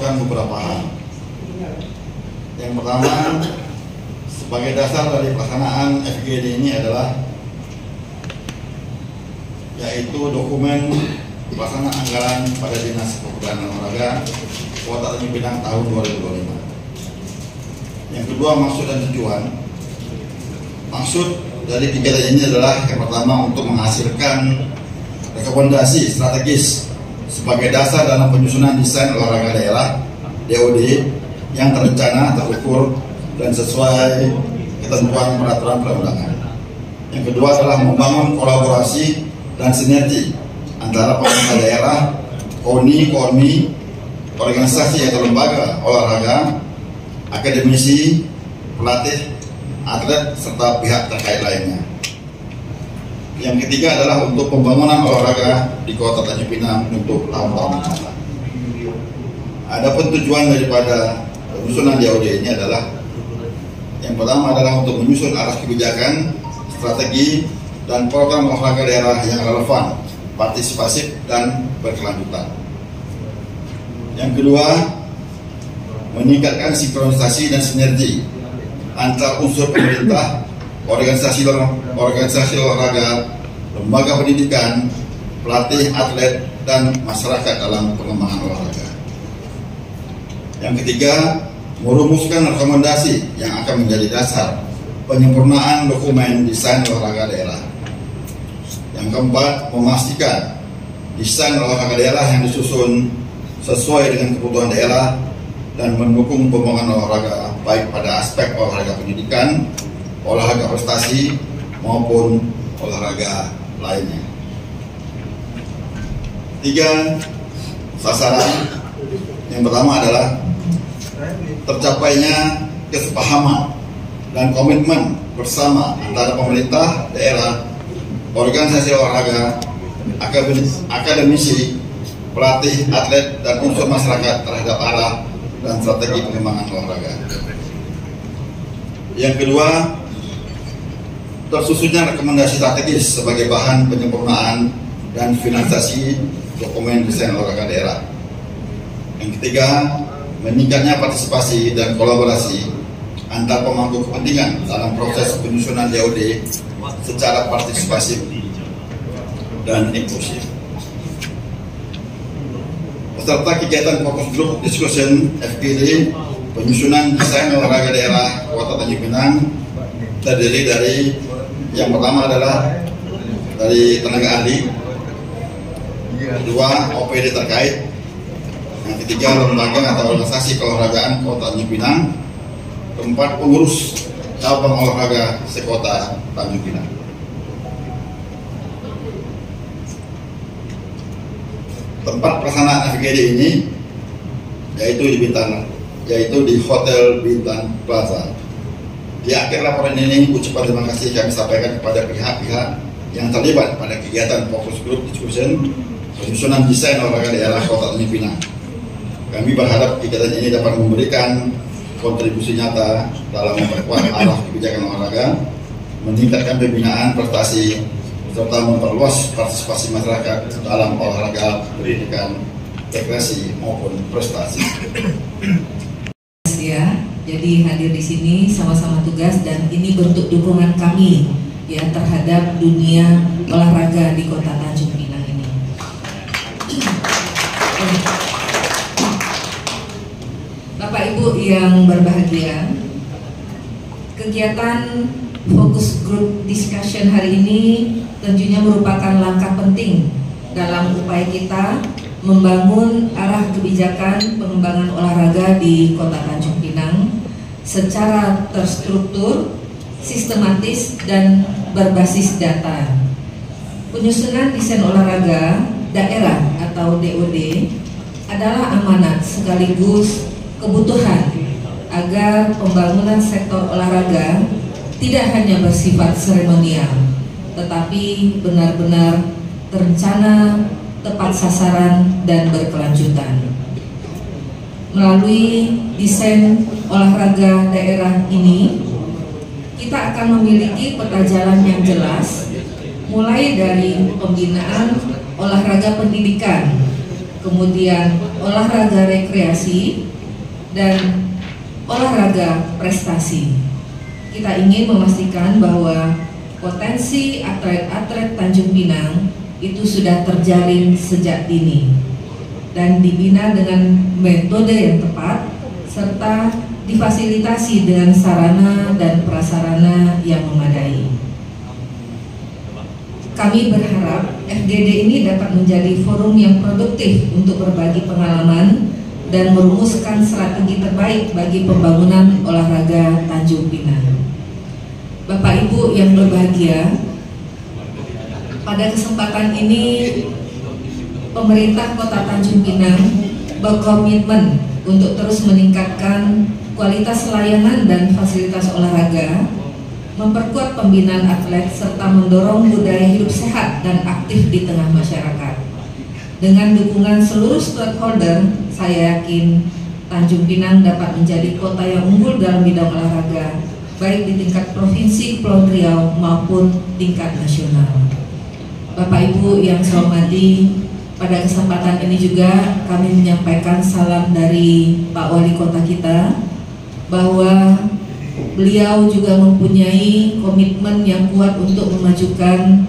melakukan beberapa hal. Yang pertama, sebagai dasar dari pelaksanaan FGD ini adalah yaitu dokumen pelaksanaan anggaran pada Dinas Pemuda dan Olahraga Kota Tanjung Pinang tahun 2025. Yang kedua, maksud dan tujuan. Maksud dari kegiatan ini adalah yang pertama untuk menghasilkan rekomendasi strategis sebagai dasar dalam penyusunan desain olahraga daerah DOD yang terencana, terukur, dan sesuai ketentuan peraturan perundangan. Yang kedua adalah membangun kolaborasi dan sinergi antara pemerintah daerah, KONI, organisasi atau lembaga olahraga, akademisi, pelatih, atlet, serta pihak terkait lainnya. Yang ketiga adalah untuk pembangunan olahraga di Kota Tanjung Pinang untuk tahun-tahun mendatang. Adapun tujuan daripada penyusunan DOD ini adalah yang pertama adalah untuk menyusun arah kebijakan, strategi, dan program olahraga daerah yang relevan, partisipasif, dan berkelanjutan. Yang kedua, meningkatkan sinkronisasi dan sinergi antar unsur pemerintah, organisasi olahraga, lembaga pendidikan, pelatih, atlet, dan masyarakat dalam pengembangan olahraga. Yang ketiga, merumuskan rekomendasi yang akan menjadi dasar penyempurnaan dokumen desain olahraga daerah. Yang keempat, memastikan desain olahraga daerah yang disusun sesuai dengan kebutuhan daerah dan mendukung pembangunan olahraga baik pada aspek olahraga pendidikan, olahraga prestasi, maupun olahraga lainnya. Tiga, sasaran. Yang pertama adalah tercapainya kesepahaman dan komitmen bersama antara pemerintah daerah, organisasi olahraga, akademisi, pelatih, atlet, dan unsur masyarakat terhadap arah dan strategi pengembangan olahraga. Yang kedua, tersusunnya rekomendasi strategis sebagai bahan penyempurnaan dan finalisasi dokumen desain olahraga daerah. Yang ketiga, meningkatnya partisipasi dan kolaborasi antar pemangku kepentingan dalam proses penyusunan DOD secara partisipasif dan inklusif. Peserta kegiatan fokus group discussion FGD penyusunan desain olahraga daerah Kota Tanjung Pinang terdiri dari yang pertama adalah dari tenaga ahli, kedua OPD terkait, yang ketiga lembaga atau organisasi keolahragaan Kota Tanjung Pinang, keempat pengurus cabang olahraga sekota Tanjung Pinang. Tempat pelaksanaan FGD ini yaitu di Hotel Bintang Plaza. Di akhir laporan ini, ucapan terima kasih kami sampaikan kepada pihak-pihak yang terlibat pada kegiatan fokus group discussion penyusunan desain olahraga daerah Kota Tanjung Pinang. Kami berharap kegiatan ini dapat memberikan kontribusi nyata dalam memperkuat arah kebijakan olahraga, meningkatkan pembinaan prestasi, serta memperluas partisipasi masyarakat dalam olahraga, pendidikan, rekreasi maupun prestasi. Ya, jadi hadir di sini sama-sama tugas dan ini bentuk dukungan kami ya terhadap dunia olahraga di Kota Tanjung Pinang ini. Bapak Ibu yang berbahagia, kegiatan fokus group discussion hari ini tentunya merupakan langkah penting dalam upaya kita membangun arah kebijakan pengembangan olahraga di Kota Tanjung Pinang secara terstruktur, sistematis, dan berbasis data. Penyusunan desain olahraga daerah atau DOD adalah amanat sekaligus kebutuhan agar pembangunan sektor olahraga tidak hanya bersifat seremonial, tetapi benar-benar terencana, tepat sasaran, dan berkelanjutan. Melalui desain olahraga daerah ini, kita akan memiliki peta jalan yang jelas, mulai dari pembinaan olahraga pendidikan kemudian olahraga rekreasi, dan olahraga prestasi. Kita ingin memastikan bahwa potensi atlet-atlet Tanjung Pinang itu sudah terjalin sejak dini dan dibina dengan metode yang tepat serta difasilitasi dengan sarana dan prasarana yang memadai. Kami berharap FGD ini dapat menjadi forum yang produktif untuk berbagi pengalaman dan merumuskan strategi terbaik bagi pembangunan olahraga Tanjung Pinang. Bapak Ibu yang berbahagia, pada kesempatan ini pemerintah Kota Tanjung Pinang berkomitmen untuk terus meningkatkan kualitas layanan dan fasilitas olahraga, memperkuat pembinaan atlet, serta mendorong budaya hidup sehat dan aktif di tengah masyarakat. Dengan dukungan seluruh stakeholder, saya yakin Tanjung Pinang dapat menjadi kota yang unggul dalam bidang olahraga, baik di tingkat provinsi Kepulauan Riau maupun tingkat nasional. Bapak Ibu yang saya hormati, pada kesempatan ini juga kami menyampaikan salam dari Pak Wali Kota kita, bahwa beliau juga mempunyai komitmen yang kuat untuk memajukan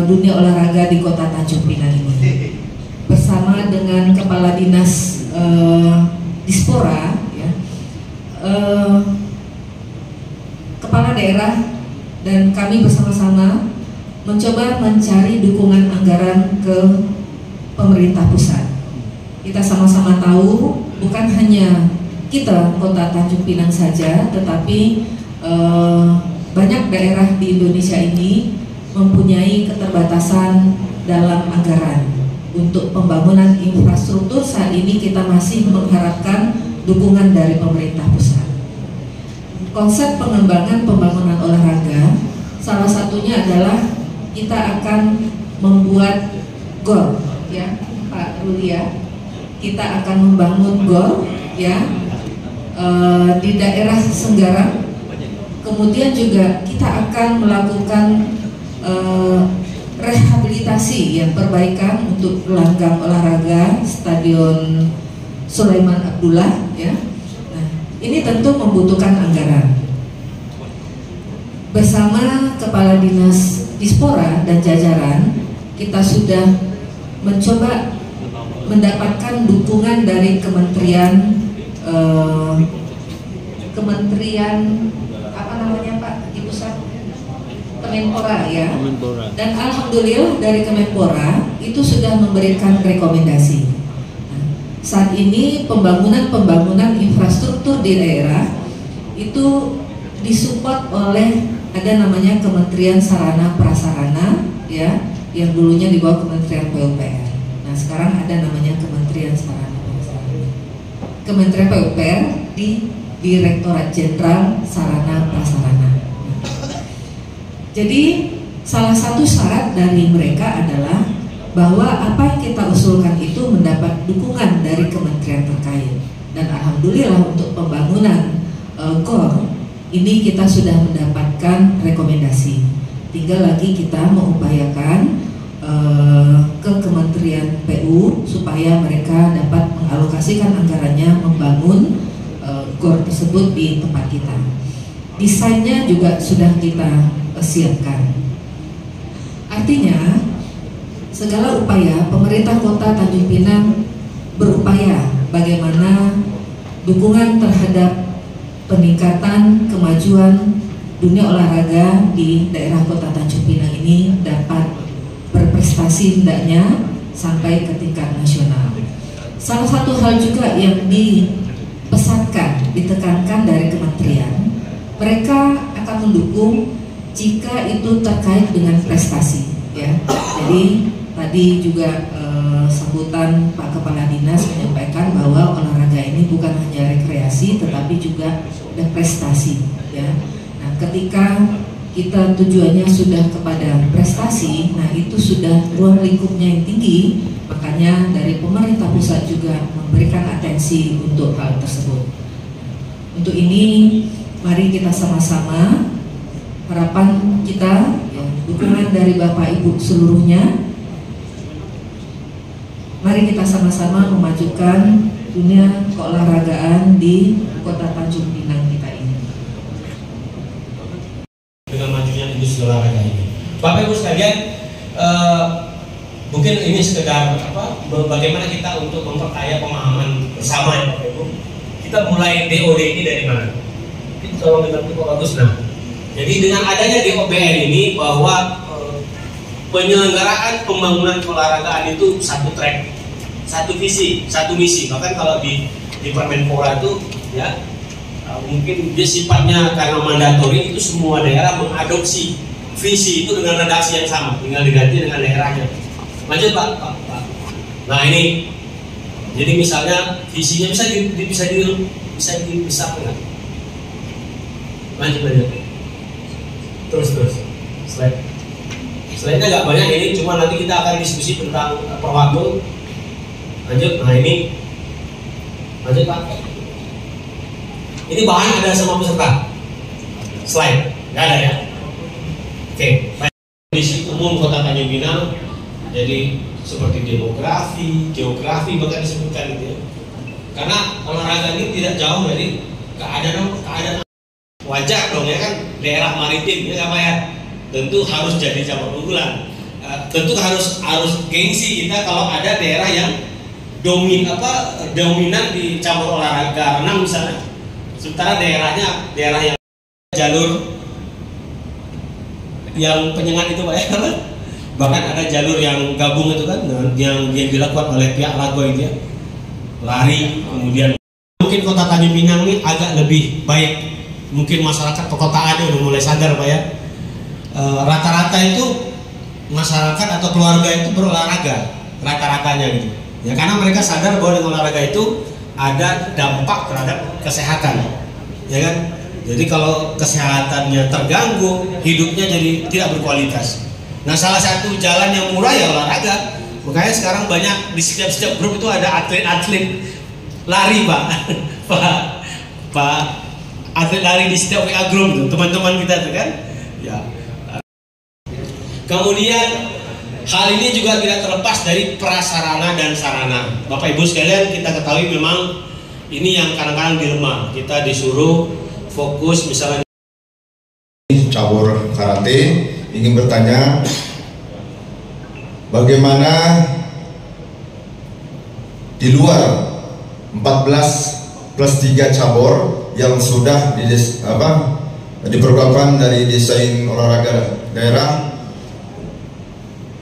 dunia olahraga di Kota Tanjung Pinang ini. Bersama dengan Kepala Dinas Dispora, ya, Kepala Daerah, dan kami bersama-sama mencoba mencari dukungan anggaran ke pemerintah pusat. Kita sama-sama tahu bukan hanya kita Kota Tanjung Pinang saja, tetapi banyak daerah di Indonesia ini mempunyai keterbatasan dalam anggaran. Untuk pembangunan infrastruktur saat ini kita masih mengharapkan dukungan dari pemerintah pusat. Konsep pengembangan pembangunan olahraga salah satunya adalah kita akan membuat GOR, ya Pak Ruli, ya. Kita akan membangun GOR, ya, di daerah Senggarang. Kemudian juga kita akan melakukan rehabilitasi, ya, perbaikan untuk gelanggang olahraga Stadion Sulaiman Abdullah, ya. Nah, ini tentu membutuhkan anggaran. Bersama Kepala Dinas Dispora dan jajaran, kita sudah mencoba mendapatkan dukungan dari Kementerian apa namanya Pak di pusat, Kemenpora, ya. Dan alhamdulillah dari Kemenpora itu sudah memberikan rekomendasi. Nah, saat ini pembangunan infrastruktur di daerah itu disupport oleh ada namanya Kementerian Sarana Prasarana, ya, yang dulunya di bawah Kementerian PUPR. Nah, sekarang ada namanya Kementerian Sarana Prasarana. Kementerian PUPR di Direktorat Jenderal Sarana Prasarana. Jadi salah satu syarat dari mereka adalah bahwa apa yang kita usulkan itu mendapat dukungan dari kementerian terkait. Dan alhamdulillah untuk pembangunan GOR ini kita sudah mendapatkan rekomendasi. Tinggal lagi kita mengupayakan ke Kementerian PU supaya mereka dapat mengalokasikan anggarannya membangun GOR tersebut di tempat kita. Desainnya juga sudah kita siapkan. Artinya segala upaya pemerintah Kota Tanjung Pinang berupaya bagaimana dukungan terhadap peningkatan kemajuan dunia olahraga di daerah Kota Tanjung Pinang ini dapat berprestasi hendaknya sampai ke tingkat nasional. Salah satu hal juga yang dipesankan, ditekankan dari kementerian, mereka akan mendukung jika itu terkait dengan prestasi, ya. Jadi tadi juga sambutan Pak Kepala Dinas menyampaikan bahwa olahraga ini bukan hanya rekreasi tetapi juga ada prestasi, ya. Nah, ketika kita tujuannya sudah kepada prestasi, nah itu sudah ruang lingkupnya yang tinggi, makanya dari pemerintah pusat juga memberikan atensi untuk hal tersebut. Untuk ini mari kita sama-sama, harapan kita, ya, dukungan dari Bapak Ibu seluruhnya Mari kita sama-sama memajukan dunia keolahragaan di Kota Tanjung Pinang kita ini. Dengan majunya industri olahraga ini, Bapak Ibu sekalian, mungkin ini sekedar bagaimana kita untuk memperkaya pemahaman bersama ya Bapak Ibu. Kita mulai DOD ini dari mana? Kita tolong dengar Pak Bagus. Nah, jadi dengan adanya DOBN ini bahwa penyelenggaraan pembangunan keolahragaan itu satu track, satu visi, satu misi. Bahkan kalau di Permenpora itu ya mungkin dia sifatnya karena mandatori, itu semua daerah mengadopsi visi itu dengan redaksi yang sama, tinggal diganti dengan daerahnya. Lanjut Pak. Nah ini, jadi misalnya visinya bisa nggak? Lanjut. Terus. Slide-nya nggak banyak ini, cuma nanti kita akan diskusi tentang per waktu. Lanjut. Nah ini, lanjut Pak. Ini bahan ada sama peserta. Slide, nggak ada ya? Oke. Kondisi umum Kota Tanjung Pinang, jadi seperti demografi, geografi bahkan disebutkan gitu ya. Karena olahraga ini tidak jauh dari keadaan wajar dong ya kan, daerah maritim ya Pak ya. Tentu harus jadi cabang unggulan. Tentu harus gengsi kita kalau ada daerah yang dominan di cabang olahraga renang misalnya. Sementara daerah yang jalur yang penyengat itu Pak ya. Bahkan ada jalur yang gabung itu kan, yang dilakukan oleh pihak Lago itu ya, lari. Kemudian mungkin Kota Tanjung Pinang ini agak lebih baik, mungkin masyarakat perkotaannya udah mulai sadar Pak ya. Rata-rata itu masyarakat atau keluarga itu berolahraga rata-ratanya gitu ya, karena mereka sadar bahwa dengan olahraga itu ada dampak terhadap kesehatan ya kan. Jadi kalau kesehatannya terganggu, hidupnya jadi tidak berkualitas. Nah salah satu jalan yang murah ya olahraga. Makanya sekarang banyak di setiap grup itu ada atlet-atlet lari Pak. Pak atlet lari di setiap WA grup itu, teman-teman kita tuh kan ya. Kemudian hal ini juga tidak terlepas dari prasarana dan sarana. Bapak Ibu sekalian, kita ketahui memang ini yang kadang-kadang dilema. Kita disuruh fokus misalnya cabur karate, ingin bertanya bagaimana di luar 14+3 cabur yang sudah diprogramkan dari desain olahraga daerah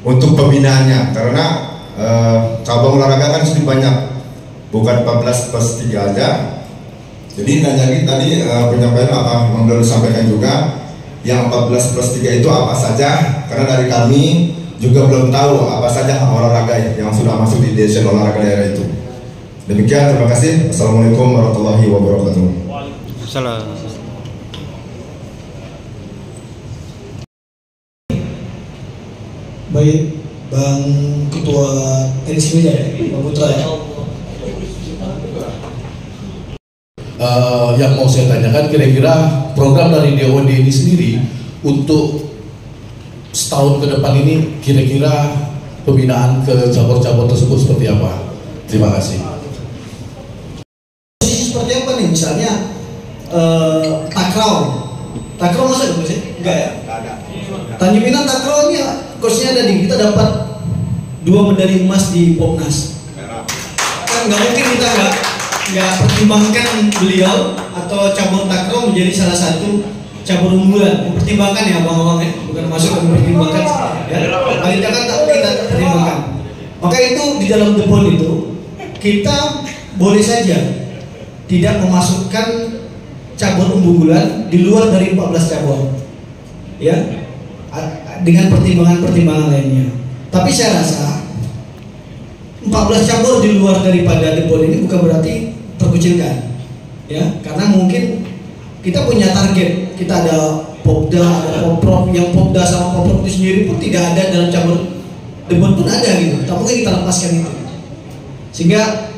untuk pembinaannya, karena cabang olahraga kan sudah banyak, bukan 14+3 aja. Jadi tadi penyampaian apa yang belum disampaikan juga, yang 14+3 itu apa saja, karena dari kami juga belum tahu apa saja olahraga yang sudah masuk di desain olahraga daerah itu. Demikian, terima kasih. Assalamualaikum warahmatullahi wabarakatuh. Waalaikumsalam. Baik, Bang Ketua Tenis Meja ya, Bang Putra ya. Yang mau saya tanyakan, kira-kira program dari DOD ini sendiri untuk setahun ke depan ini, kira-kira pembinaan ke cabur-cabur tersebut seperti apa? Terima kasih. Posisi seperti apa nih? Misalnya takraw masa ada sih? Enggak ya? Enggak ada. Tanjung Pinang takraw ini coachnya ada kita dapat 2 medali emas di Popnas. Kan nggak mungkin kita nggak pertimbangkan beliau atau cabur takraw menjadi salah satu cabur unggulan. Mempertimbangkan ya abang-abang ya, bukan masuk mempertimbangkan ya. Paling jangan kita pertimbangkan. Maka itu di dalam depon itu kita boleh saja tidak memasukkan cabur unggulan di luar dari 14 cabur ya, dengan pertimbangan-pertimbangan lainnya. Tapi saya rasa 14 cabur di luar daripada depon ini bukan berarti terkucilkan ya, karena mungkin kita punya target, kita ada Popda, ada Poprov, yang Popda sama Poprov itu sendiri pun tidak ada dalam cabur depon pun ada gitu, tak mungkin kita lepaskan itu. Sehingga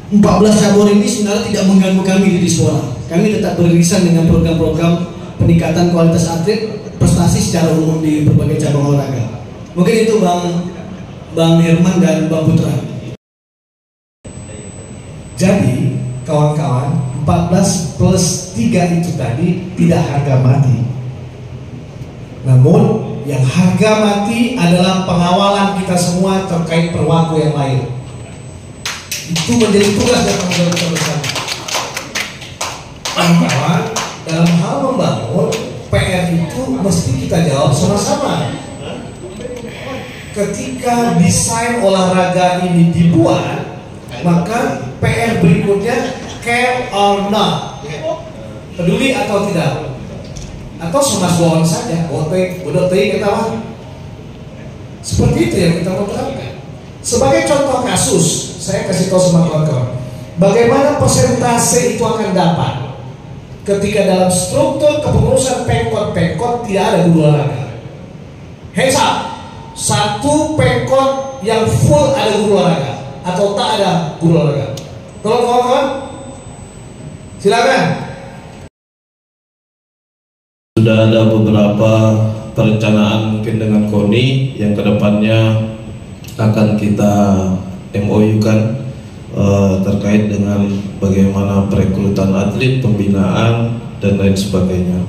14 cabur ini sebenarnya tidak mengganggu kami di Dispora. Kami tetap beririsan dengan program-program peningkatan kualitas atlet, prestasi secara umum di berbagai cabang olahraga. Mungkin itu Bang Bang Herman dan Bang Putra. Jadi kawan-kawan, 14 plus 3 itu tadi tidak harga mati. Namun yang harga mati adalah pengawalan kita semua terkait perwaku yang lain. Itu menjadi tugas dan tanggung jawab kita bersama. Kawan-kawan, dalam hal membangun PR itu mesti kita jawab sama-sama. Ketika desain olahraga ini dibuat, maka PR berikutnya care or not, peduli atau tidak, atau semas bohong saja, udah kita mah. Seperti itu yang kita mau terapkan. Sebagai contoh kasus, saya kasih tahu sama kawan-kawan, bagaimana persentase itu akan dapat ketika dalam struktur kepengurusan pengkot tidak ada guru olahraga. Hesa, satu pengkot yang full ada guru olahraga atau tak ada guru olahraga? Tolong kawan-kawan, silakan. Sudah ada beberapa perencanaan mungkin dengan KONI yang kedepannya akan kita MOU-kan terkait dengan bagaimana perekrutan atlet, pembinaan dan lain sebagainya.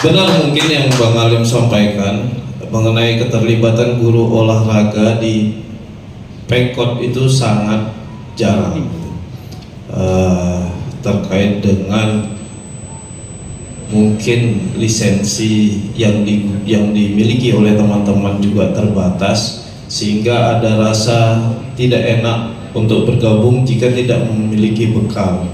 Benar mungkin yang Bang Alim sampaikan mengenai keterlibatan guru olahraga di Pengkot itu sangat jarang, terkait dengan mungkin lisensi yang dimiliki oleh teman-teman juga terbatas, sehingga ada rasa tidak enak untuk bergabung jika tidak memiliki bekal.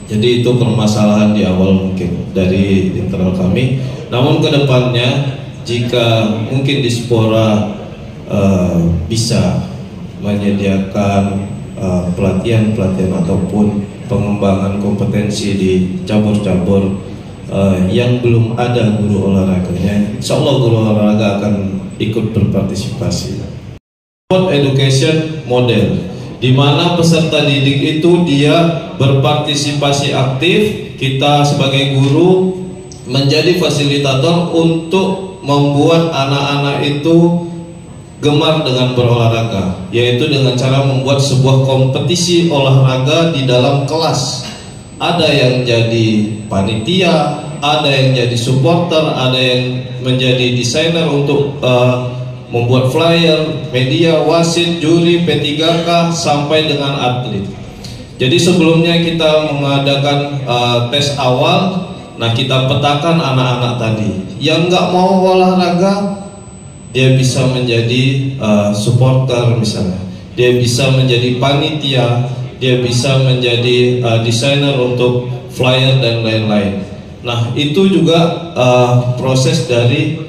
Jadi itu permasalahan di awal mungkin dari internal kami. Namun kedepannya jika mungkin Dispora bisa menyediakan pelatihan-pelatihan ataupun pengembangan kompetensi di cabur-cabur yang belum ada guru olahraganya, insya Allah guru olahraga akan ikut berpartisipasi. Sport education model, di mana peserta didik itu dia berpartisipasi aktif, kita sebagai guru menjadi fasilitator untuk membuat anak-anak itu gemar dengan berolahraga, yaitu dengan cara membuat sebuah kompetisi olahraga di dalam kelas. Ada yang jadi panitia, ada yang jadi supporter, ada yang menjadi desainer untuk membuat flyer, media, wasit, juri, P3K sampai dengan atlet. Jadi sebelumnya kita mengadakan tes awal. Nah, kita petakan anak-anak tadi yang nggak mau olahraga, dia bisa menjadi supporter misalnya, dia bisa menjadi panitia, dia bisa menjadi desainer untuk flyer dan lain-lain. Nah, itu juga proses dari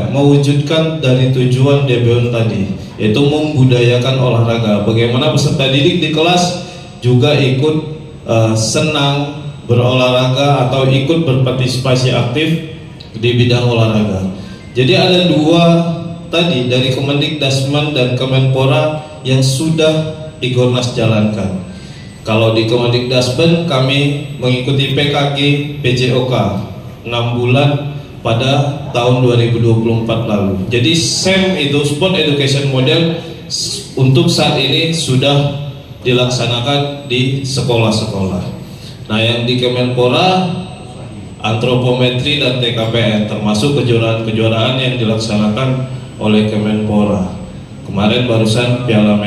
mewujudkan dari tujuan DBON tadi, yaitu membudayakan olahraga. Bagaimana peserta didik di kelas juga ikut senang berolahraga atau ikut berpartisipasi aktif di bidang olahraga. Jadi ada dua tadi dari Kemendikdasmen dan Kemenpora yang sudah Igornas jalankan. Kalau di Kemendikdasmen kami mengikuti PKG PJOK 6 bulan pada tahun 2024 lalu. Jadi SEM itu Sport Education Model untuk saat ini sudah dilaksanakan di sekolah-sekolah. Nah, yang di Kemenpora antropometri dan TKPN, termasuk kejuaraan-kejuaraan yang dilaksanakan oleh Kemenpora. Kemarin barusan Piala